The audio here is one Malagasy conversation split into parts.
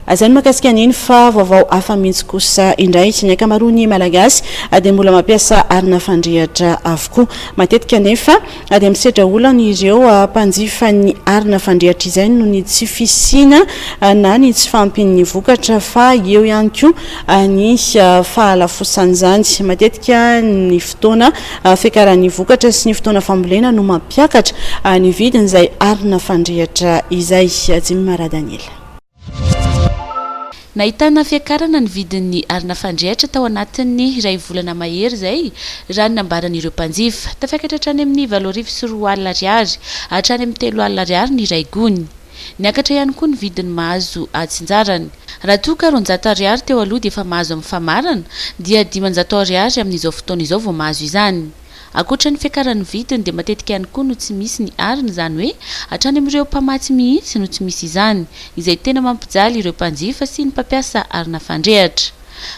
Azany makasika an'iny fa vaovao hafa mihitsy kosa indray tsy ny ankamaroany malagasy dia mbola mampiasa arina fandrehatra avokoa. Matetika nefa dia misedra olana ireo mpanjifa ny arina fandrehatra izay no ny tsy fisiana na ny tsy fampin'ny vokatra fa eo ihany koa ny fahalafosan'izany. Matetika ny fotoana fikaran'ny vokatra sy ny fotoana fambolena no mampiakatra ny vidin'izay arina fandrehatra izay. Jimy Maradaniel. Nahitana fiakarana ny vidin'ny arina fandrehatra tao anatin'ny iray volana mahery izay raha nambaran'ireo mpanjifa. Tafiakatra hatrany amin'ny 8.4 alina ariary hatrany amin'ny 3 alina ariary ny iray gony. Niakatra ihany koa ny vidin'ny mahazo atsinjarany. Raha toa ka 400 ariary teo aloha dia efa mahazo amin'ny famarana dia 500 ariary amin'izao fotoana izao vao mahazo izany. Akoatra ny fiakaran'ny vidiny dia matetika ihany koa no tsy misy ny arina, izany hoe hatrany amin'ireo mpamatsy mihitsy no tsy misy izany, izay tena mampijaly ireo mpanjifa sy ny mpampiasa arina fandrehatra.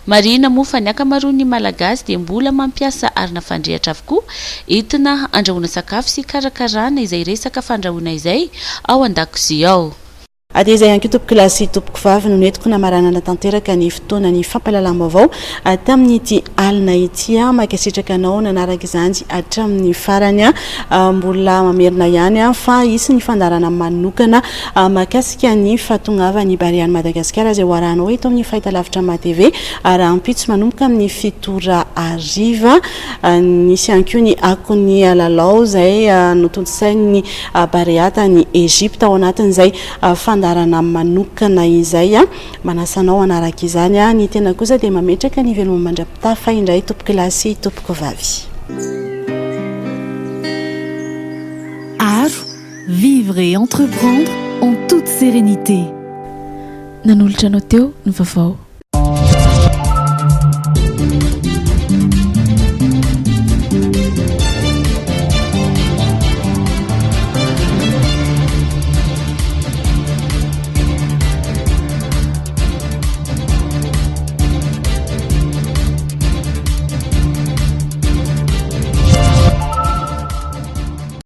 Marina moa fa ny ankamaroan'ny malagasy dia mbola mampiasa arina fandrehatra avokoa entina andrahoana sakafo sy karakarana izay resaka fandrahoana izay ao an-dakozia ao. Dia izay ihany koa tompoko lasy tompoko vavy no netiko namaranana tanteraka ny fotoanany fampalalam-baovao tamin'ity alina ity. Makasitraka anao nanaraka izany hatramin'ny farany mbola mamerina ihany fa isy ny fandarana manokana makasika ny fahatongavany barian'i Madagasikara izay hoarahanao eto amin'ny fahitalavitra ma-TV raha ampitso manomboka amin'ny 7 ariva. Nisy ihany koa ny akon'ny alalao izay notontosain'ny Fandrehatra ny Egypte ao anatin'izay darana manokana izay manasanao anaraka izany. Ny tena kosa dia mametraka ny veloma mandrapitafa indray tompoko lasy tompoko vavy. Art, vivre et entreprendre en toute sérénité. Nanolotra anao teo ny vaovao.